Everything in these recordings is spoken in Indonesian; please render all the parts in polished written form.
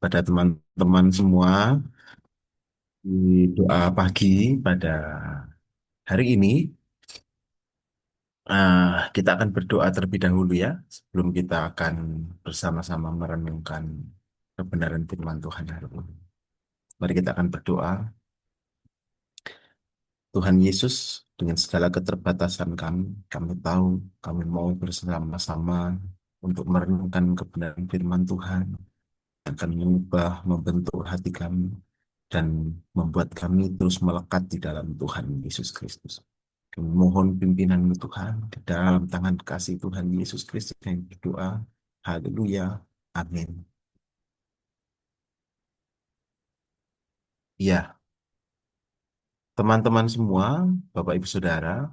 pada teman-teman semua di doa pagi pada hari ini. Kita akan berdoa terlebih dahulu ya, sebelum kita akan bersama-sama merenungkan kebenaran firman Tuhan hari ini. Mari kita akan berdoa. Tuhan Yesus, dengan segala keterbatasan kami tahu kami mau bersama-sama untuk merenungkan kebenaran firman Tuhan, akan mengubah, membentuk hati kami, dan membuat kami terus melekat di dalam Tuhan Yesus Kristus. Kami mohon pimpinan Tuhan di dalam tangan kasih Tuhan Yesus Kristus yang berdoa. Haleluya. Amin. Ya, teman-teman semua, Bapak Ibu Saudara,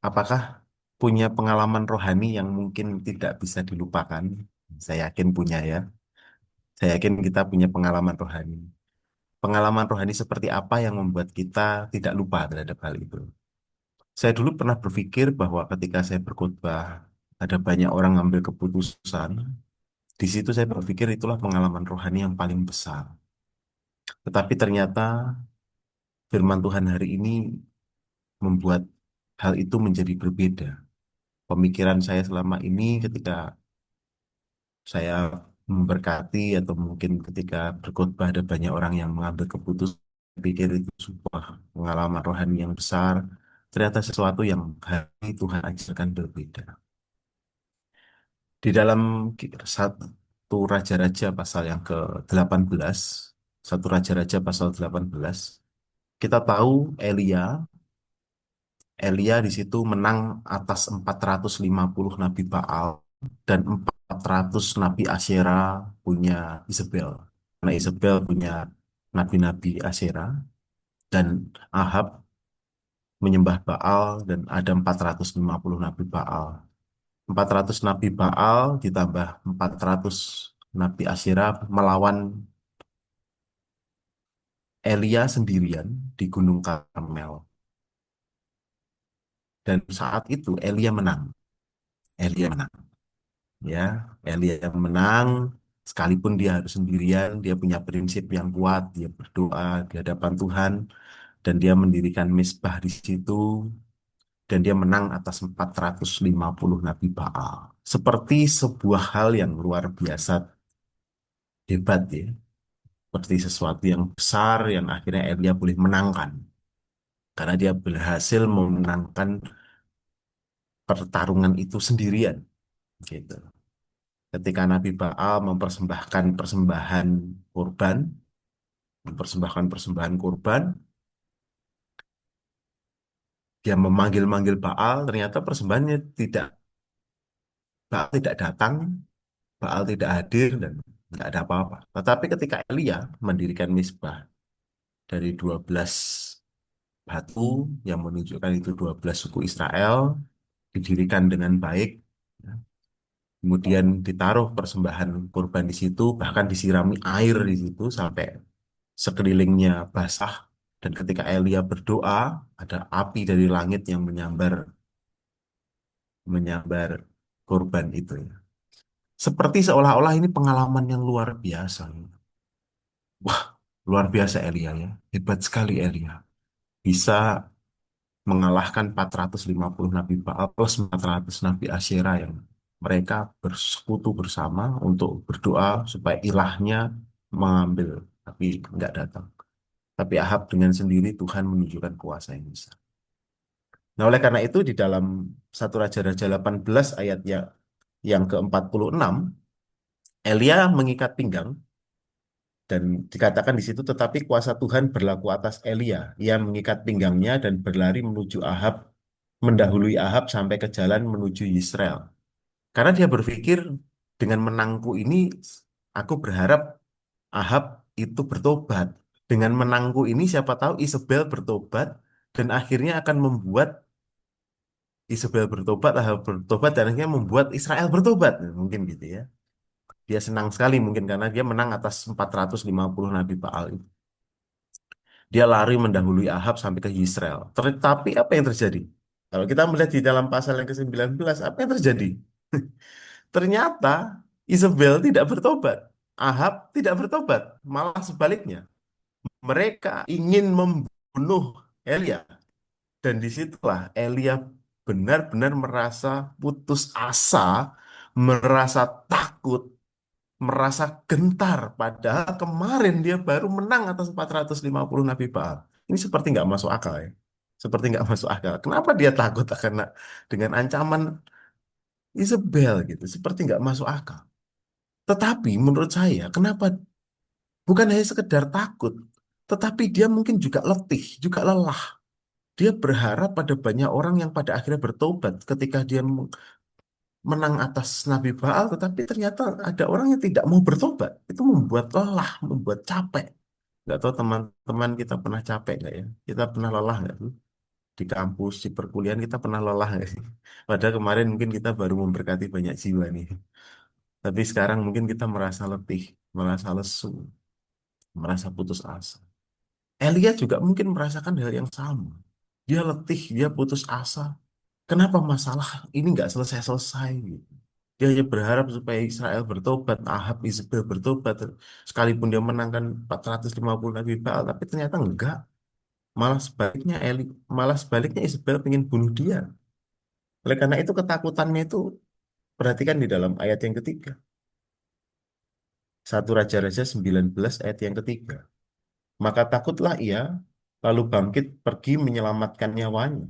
apakah punya pengalaman rohani yang mungkin tidak bisa dilupakan? Saya yakin punya ya. Saya yakin kita punya pengalaman rohani. Pengalaman rohani seperti apa yang membuat kita tidak lupa terhadap hal itu? Saya dulu pernah berpikir bahwa ketika saya berkhotbah, ada banyak orang ngambil keputusan. Di situ saya berpikir itulah pengalaman rohani yang paling besar. Tetapi ternyata firman Tuhan hari ini membuat hal itu menjadi berbeda. Pemikiran saya selama ini ketika saya memberkati atau mungkin ketika berkhotbah ada banyak orang yang mengambil keputusan, saya pikir itu sebuah pengalaman rohani yang besar. Ternyata sesuatu yang hari ini Tuhan ajarkan berbeda. Di dalam satu Raja-Raja pasal yang ke-18, satu Raja-Raja pasal 18, kita tahu Elia di situ menang atas 450 nabi Baal dan 400 nabi Asyera punya Isabel. Karena Isabel punya nabi-nabi Asyera dan Ahab menyembah Baal dan ada 450 nabi Baal. 400 nabi Baal ditambah 400 nabi Asyera melawan Elia sendirian di Gunung Karmel. Dan saat itu Elia menang. Elia menang. Ya, Elia yang menang, sekalipun dia harus sendirian, dia punya prinsip yang kuat, dia berdoa di hadapan Tuhan, dan dia mendirikan mezbah di situ, dan dia menang atas 450 nabi Baal. Seperti sebuah hal yang luar biasa hebat ya, seperti sesuatu yang besar yang akhirnya Elia boleh menangkan, karena dia berhasil memenangkan pertarungan itu sendirian, gitu. Ketika Nabi Baal mempersembahkan persembahan kurban, mempersembahkan persembahan kurban, dia memanggil-manggil Baal, ternyata persembahannya tidak, Baal tidak datang, Baal tidak hadir, dan tidak ada apa-apa. Tetapi ketika Elia mendirikan mezbah dari 12 batu yang menunjukkan itu 12 suku Israel, didirikan dengan baik, ya. Kemudian ditaruh persembahan kurban di situ, bahkan disirami air di situ sampai sekelilingnya basah. Dan ketika Elia berdoa, ada api dari langit yang menyambar menyambar korban itu ya. Seperti seolah-olah ini pengalaman yang luar biasa. Wah, luar biasa Elia ya. Hebat sekali Elia. Bisa mengalahkan 450 nabi Baal plus 400 nabi Asyera yang mereka bersekutu bersama untuk berdoa supaya ilahnya mengambil, tapi nggak datang. Tapi Ahab dengan sendiri Tuhan menunjukkan kuasa yang besar. Nah, oleh karena itu di dalam satu Raja-Raja 18 ayatnya yang ke-46, Elia mengikat pinggang dan dikatakan di situ tetapi kuasa Tuhan berlaku atas Elia. Ia mengikat pinggangnya dan berlari menuju Ahab, mendahului Ahab sampai ke jalan menuju Yisrael. Karena dia berpikir dengan menangku ini aku berharap Ahab itu bertobat. Dengan menangku ini siapa tahu Isabel bertobat dan akhirnya akan membuat Isabel bertobat, Ahab bertobat, dan akhirnya membuat Israel bertobat. Mungkin gitu ya. Dia senang sekali mungkin karena dia menang atas 450 Nabi Baal itu. Dia lari mendahului Ahab sampai ke Israel. Tetapi apa yang terjadi? Kalau kita melihat di dalam pasal yang ke-19, apa yang terjadi? Ternyata Isabel tidak bertobat. Ahab tidak bertobat, malah sebaliknya. Mereka ingin membunuh Elia. Dan disitulah Elia benar-benar merasa putus asa, merasa takut, merasa gentar. Padahal kemarin dia baru menang atas 450 Nabi Baal. Ini seperti nggak masuk akal ya. Seperti nggak masuk akal. Kenapa dia takut karena dengan ancaman Isabel gitu. Seperti nggak masuk akal. Tetapi menurut saya, kenapa bukan hanya sekedar takut, tetapi dia mungkin juga letih, juga lelah. Dia berharap pada banyak orang yang pada akhirnya bertobat ketika dia menang atas Nabi Baal, tetapi ternyata ada orang yang tidak mau bertobat. Itu membuat lelah, membuat capek. Nggak tahu teman-teman kita pernah capek nggak ya? Kita pernah lelah nggak tuh? Di kampus, di perkuliahan kita pernah lelah nggak sih? Padahal kemarin mungkin kita baru memberkati banyak jiwa nih. Tapi sekarang mungkin kita merasa letih, merasa lesu, merasa putus asa. Elia juga mungkin merasakan hal yang sama. Dia letih, dia putus asa. Kenapa masalah ini nggak selesai-selesai gitu. Dia hanya berharap supaya Israel bertobat, Ahab, Isabel bertobat. Sekalipun dia menangkan 450 Nabi Baal, tapi ternyata enggak. Malah sebaliknya Isabel ingin bunuh dia. Oleh karena itu ketakutannya itu, perhatikan di dalam ayat yang ketiga. Satu Raja-Raja 19 ayat yang ketiga. Maka takutlah ia, lalu bangkit pergi menyelamatkan nyawanya.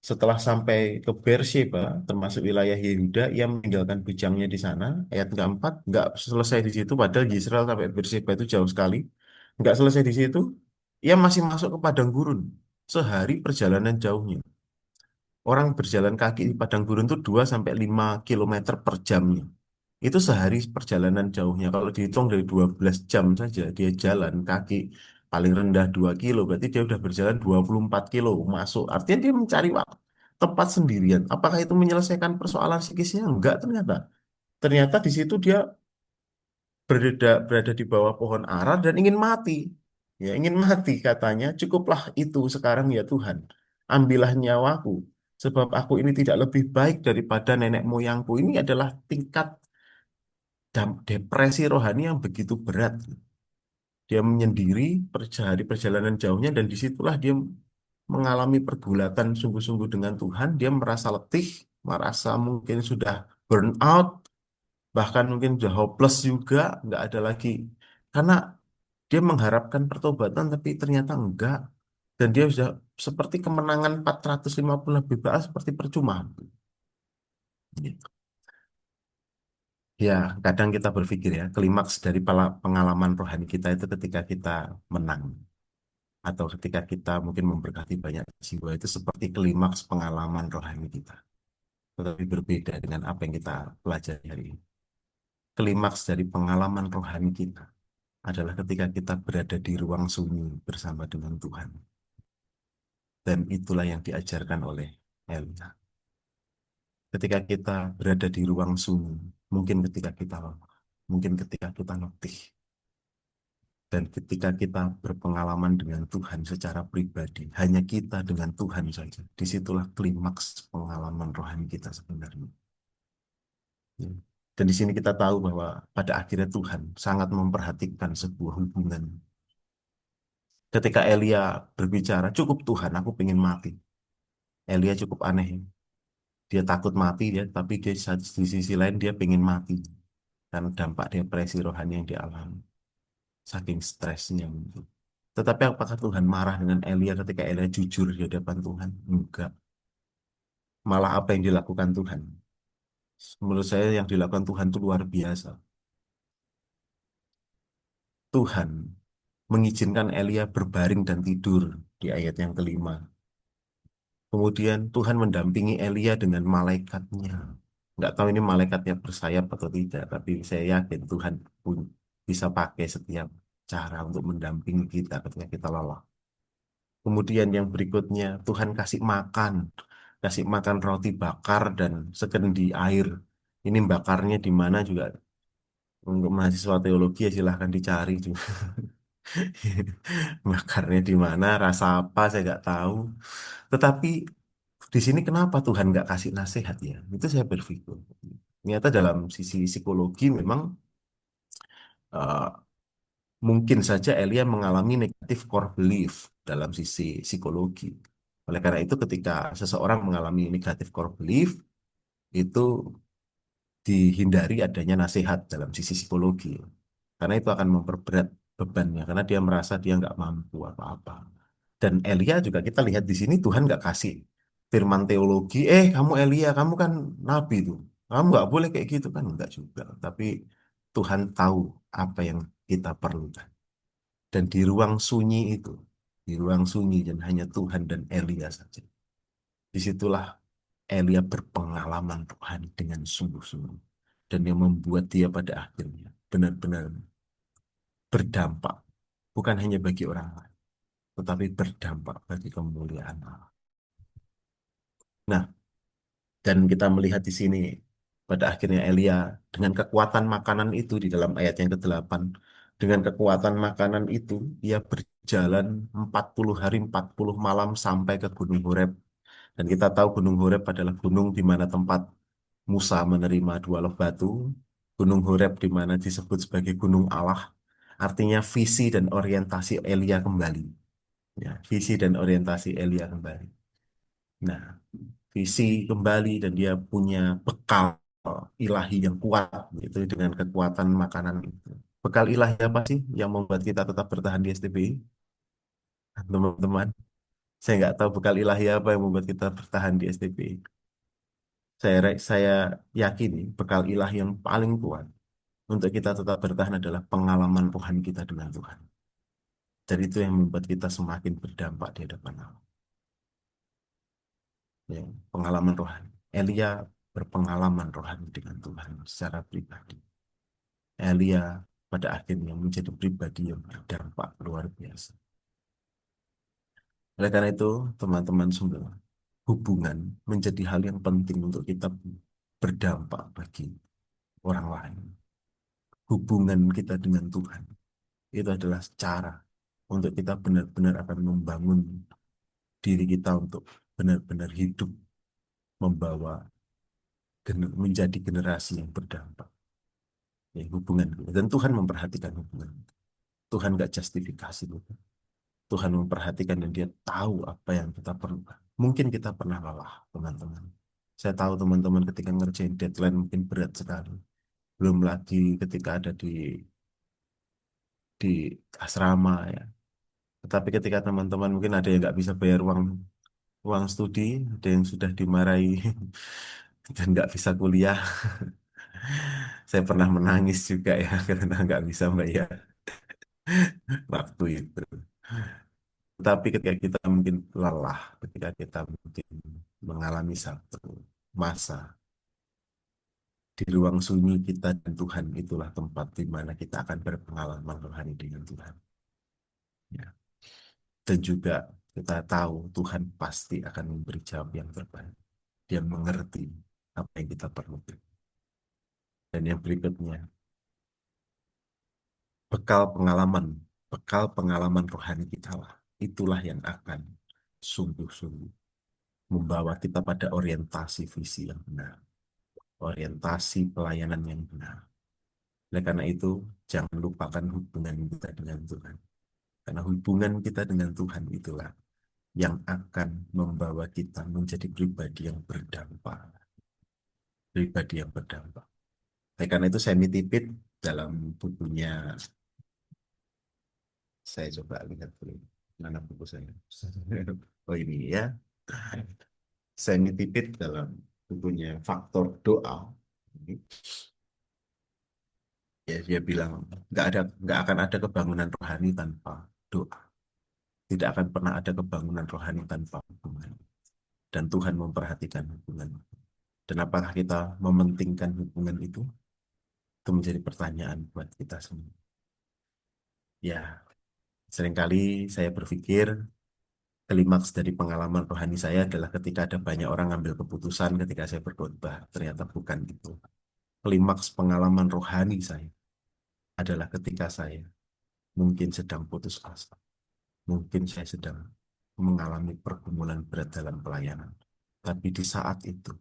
Setelah sampai ke Beersheba, termasuk wilayah Yehuda, ia meninggalkan bujangnya di sana. Ayat keempat, nggak selesai di situ, padahal Israel sampai Beersheba itu jauh sekali. Nggak selesai di situ, ia masih masuk ke padang gurun. Sehari perjalanan jauhnya. Orang berjalan kaki di padang gurun itu 2 sampai 5 kilometer per jamnya. Itu sehari perjalanan jauhnya. Kalau dihitung dari 12 jam saja, dia jalan kaki paling rendah 2 kilo, berarti dia udah berjalan 24 kilo masuk. Artinya dia mencari tempat sendirian. Apakah itu menyelesaikan persoalan psikisnya? Enggak ternyata. Ternyata di situ dia berada di bawah pohon ara dan ingin mati. Ya, ingin mati katanya, cukuplah itu sekarang ya Tuhan. Ambillah nyawaku, sebab aku ini tidak lebih baik daripada nenek moyangku. Ini adalah tingkat depresi rohani yang begitu berat. Dia menyendiri dari perjalanan jauhnya dan disitulah dia mengalami pergulatan sungguh-sungguh dengan Tuhan. Dia merasa letih, merasa mungkin sudah burn out, bahkan mungkin sudah hopeless juga, nggak ada lagi. Karena dia mengharapkan pertobatan, tapi ternyata enggak. Dan dia sudah seperti kemenangan 450 lebih baik seperti percuma. Gitu. Ya, kadang kita berpikir ya, klimaks dari pengalaman rohani kita itu ketika kita menang. Atau ketika kita mungkin memberkati banyak jiwa itu seperti klimaks pengalaman rohani kita. Tetapi berbeda dengan apa yang kita pelajari hari ini. Klimaks dari pengalaman rohani kita adalah ketika kita berada di ruang sunyi bersama dengan Tuhan. Dan itulah yang diajarkan oleh Elia. Ketika kita berada di ruang sunyi, mungkin ketika kita lelah, mungkin ketika kita letih, dan ketika kita berpengalaman dengan Tuhan secara pribadi, hanya kita dengan Tuhan saja. Disitulah klimaks pengalaman rohani kita sebenarnya. Ya. Dan di sini kita tahu bahwa pada akhirnya Tuhan sangat memperhatikan sebuah hubungan. Ketika Elia berbicara, cukup Tuhan, aku ingin mati. Elia cukup aneh. Dia takut mati, ya, tapi dia di sisi lain dia ingin mati. Karena dampak depresi rohani yang dialami. Saking stresnya mungkin. Tetapi apakah Tuhan marah dengan Elia ketika Elia jujur di hadapan Tuhan? Enggak. Malah apa yang dilakukan Tuhan? Menurut saya yang dilakukan Tuhan itu luar biasa. Tuhan mengizinkan Elia berbaring dan tidur di ayat yang kelima. Kemudian Tuhan mendampingi Elia dengan malaikatnya. Nggak tahu ini malaikatnya bersayap atau tidak, tapi saya yakin Tuhan pun bisa pakai setiap cara untuk mendampingi kita ketika kita lelah. Kemudian yang berikutnya, Tuhan kasih makan roti bakar dan sekendi air. Ini bakarnya di mana juga untuk mahasiswa teologi ya silahkan dicari juga. Bakarnya di mana, rasa apa saya nggak tahu. Tetapi di sini kenapa Tuhan nggak kasih nasihat ya? Itu saya berpikir. Ternyata dalam sisi psikologi memang Eh, Mungkin saja Elia mengalami negatif core belief dalam sisi psikologi. Oleh karena itu, ketika seseorang mengalami negatif core belief, itu dihindari adanya nasihat dalam sisi psikologi. Karena itu akan memperberat bebannya, karena dia merasa dia nggak mampu apa-apa. Dan Elia juga kita lihat di sini Tuhan nggak kasih firman teologi, kamu Elia, kamu kan nabi tuh. Kamu nggak boleh kayak gitu kan, enggak juga. Tapi Tuhan tahu apa yang kita perlukan. Dan di ruang sunyi itu, di ruang sunyi dan hanya Tuhan dan Elia saja. Disitulah Elia berpengalaman Tuhan dengan sungguh-sungguh. Dan yang membuat dia pada akhirnya benar-benar berdampak. Bukan hanya bagi orang lain, tetapi berdampak bagi kemuliaan Allah. Nah, dan kita melihat di sini, pada akhirnya Elia dengan kekuatan makanan itu di dalam ayat yang ke-8, dengan kekuatan makanan itu, ia berjalan 40 hari 40 malam sampai ke Gunung Horeb. Dan kita tahu Gunung Horeb adalah gunung di mana tempat Musa menerima dua loh batu, Gunung Horeb di mana disebut sebagai Gunung Allah, artinya visi dan orientasi Elia kembali. Ya, visi dan orientasi Elia kembali. Nah, visi kembali dan dia punya bekal ilahi yang kuat itu dengan kekuatan makanan itu. Bekal ilahi apa sih yang membuat kita tetap bertahan di STBI? Teman-teman, saya nggak tahu bekal ilahi apa yang membuat kita bertahan di STBI. Saya yakini bekal ilahi yang paling kuat untuk kita tetap bertahan adalah pengalaman Tuhan kita dengan Tuhan. Dan itu yang membuat kita semakin berdampak di hadapan Allah. Ya, pengalaman rohani. Elia berpengalaman rohani dengan Tuhan secara pribadi. Elia pada akhirnya menjadi pribadi yang berdampak luar biasa. Oleh karena itu, teman-teman semua, hubungan menjadi hal yang penting untuk kita berdampak bagi orang lain. Hubungan kita dengan Tuhan itu adalah cara untuk kita benar-benar akan membangun diri kita untuk benar-benar hidup membawa menjadi generasi yang berdampak. Ya, hubungan dan Tuhan memperhatikan hubungan. Tuhan gak justifikasi, bukan. Tuhan memperhatikan dan dia tahu apa yang kita perlukan. Mungkin kita pernah lelah, teman-teman. Saya tahu teman-teman ketika ngerjain deadline mungkin berat sekali. Belum lagi ketika ada di asrama ya. Tetapi ketika teman-teman mungkin ada yang nggak bisa bayar uang uang studi, ada yang sudah dimarahi dan nggak bisa kuliah. Saya pernah menangis juga ya karena nggak bisa bayar waktu itu. Tapi ketika kita mungkin lelah, ketika kita mungkin mengalami satu masa di ruang sunyi kita dan Tuhan, itulah tempat di mana kita akan berpengalaman rohani dengan Tuhan. Ya. Dan juga kita tahu Tuhan pasti akan memberi jawab yang terbaik. Dia mengerti apa yang kita perlukan. Dan yang berikutnya, bekal pengalaman, bekal pengalaman rohani kita lah. Itulah yang akan sungguh-sungguh membawa kita pada orientasi visi yang benar, orientasi pelayanan yang benar. Oleh karena itu, jangan lupakan hubungan kita dengan Tuhan. Karena hubungan kita dengan Tuhan itulah yang akan membawa kita menjadi pribadi yang berdampak. Pribadi yang berdampak. Oleh karena itu, saya nitipin dalam bukunya, saya coba lihat dulu. Mana buku saya? Oh ini ya. Saya nitipin dalam bukunya Faktor Doa. Ini, ya, dia bilang nggak akan ada kebangunan rohani tanpa doa. Tidak akan pernah ada kebangunan rohani tanpa hubungan. Dan Tuhan memperhatikan hubungan. Dan apakah kita mementingkan hubungan itu? Itu menjadi pertanyaan buat kita semua. Ya, seringkali saya berpikir klimaks dari pengalaman rohani saya adalah ketika ada banyak orang ambil keputusan ketika saya berkhotbah. Ternyata bukan itu. Klimaks pengalaman rohani saya adalah ketika saya mungkin sedang putus asa. Mungkin saya sedang mengalami pergumulan berat dalam pelayanan. Tapi di saat itu,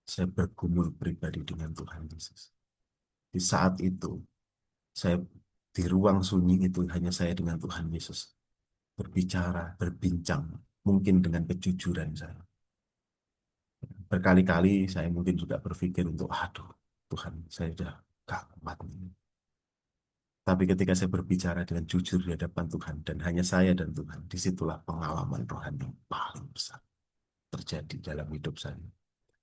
saya bergumul pribadi dengan Tuhan Yesus. Di saat itu, saya Di ruang sunyi itu hanya saya dengan Tuhan Yesus berbicara, berbincang, mungkin dengan kejujuran saya. Berkali-kali saya mungkin juga berpikir untuk, aduh, Tuhan, saya sudah gak kuat ini. Tapi ketika saya berbicara dengan jujur di hadapan Tuhan, dan hanya saya dan Tuhan, disitulah pengalaman rohani yang paling besar terjadi dalam hidup saya.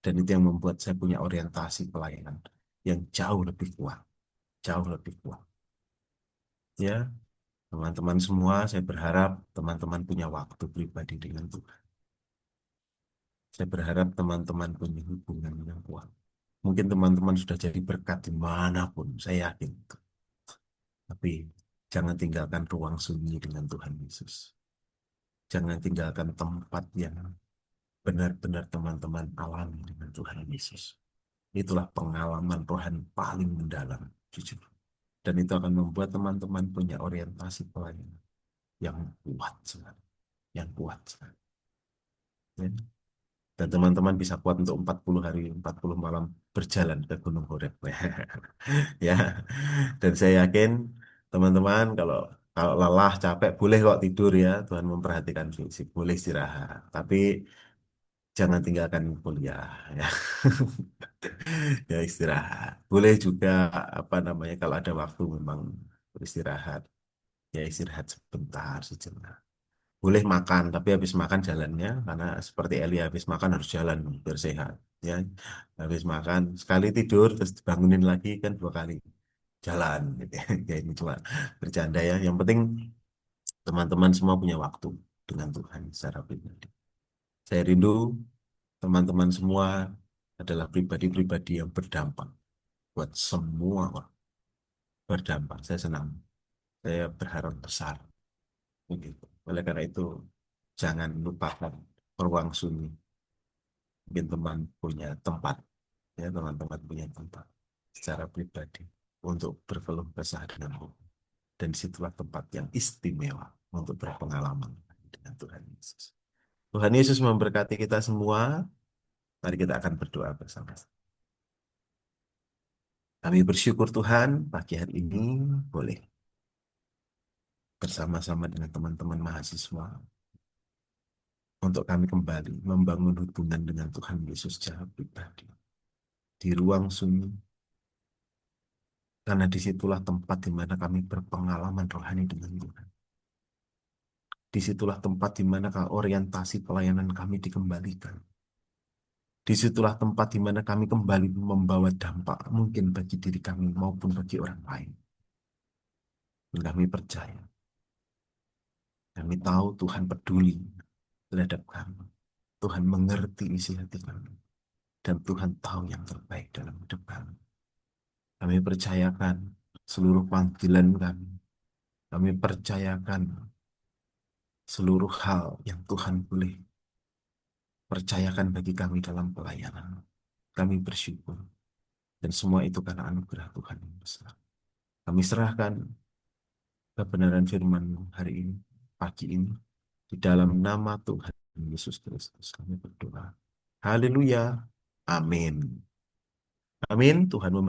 Dan itu yang membuat saya punya orientasi pelayanan yang jauh lebih kuat, jauh lebih kuat. Ya, teman-teman semua, saya berharap teman-teman punya waktu pribadi dengan Tuhan. Saya berharap teman-teman punya hubungan yang kuat. Mungkin teman-teman sudah jadi berkat dimanapun, saya yakin. Tapi jangan tinggalkan ruang sunyi dengan Tuhan Yesus. Jangan tinggalkan tempat yang benar-benar teman-teman alami dengan Tuhan Yesus. Itulah pengalaman rohani paling mendalam, jujur. Dan itu akan membuat teman-teman punya orientasi pelayanan yang kuat sekali. Yang kuat sekali. Ya. Dan teman-teman bisa kuat untuk 40 hari, 40 malam berjalan ke Gunung Horeb. Ya. Dan saya yakin teman-teman kalau kalau lelah, capek, boleh kok tidur ya. Tuhan memperhatikan fisik, boleh istirahat. Tapi jangan tinggalkan kuliah ya. Ya istirahat. Boleh juga apa namanya kalau ada waktu memang beristirahat. Ya istirahat sebentar sejenak. Boleh makan, tapi habis makan jalannya karena seperti Elia habis makan harus jalan biar sehat. Ya, habis makan sekali tidur terus dibangunin lagi kan 2 kali jalan. Gitu ya. Ya, ini cuma bercanda ya. Yang penting teman-teman semua punya waktu dengan Tuhan secara pribadi. Saya rindu teman-teman semua adalah pribadi-pribadi yang berdampak buat semua orang. Berdampak. Saya senang. Saya berharap besar. Begitu. Oleh karena itu, jangan lupakan ruang sunyi. Mungkin teman punya tempat, ya teman-teman punya tempat secara pribadi untuk berkeluh kesah denganmu. Dan disitulah tempat yang istimewa untuk berpengalaman dengan Tuhan Yesus. Tuhan Yesus memberkati kita semua. Mari kita akan berdoa bersama. Kami bersyukur Tuhan pagi hari ini boleh bersama-sama dengan teman-teman mahasiswa untuk kami kembali membangun hubungan dengan Tuhan Yesus secara pribadi di ruang sunyi, karena disitulah tempat di mana kami berpengalaman rohani dengan Tuhan. Disitulah tempat di mana orientasi pelayanan kami dikembalikan. Disitulah tempat di mana kami kembali membawa dampak mungkin bagi diri kami maupun bagi orang lain. Dan kami percaya, kami tahu Tuhan peduli terhadap kami. Tuhan mengerti isi hati kami. Dan Tuhan tahu yang terbaik dalam hidup kami. Kami percayakan seluruh panggilan kami. Kami percayakan seluruh hal yang Tuhan boleh percayakan bagi kami dalam pelayanan. Kami bersyukur. Dan semua itu karena anugerah Tuhan yang besar. Kami serahkan kebenaran firman hari ini, pagi ini, di dalam nama Tuhan Yesus Kristus. Kami berdoa. Haleluya. Amin. Amin. Tuhan memberkati.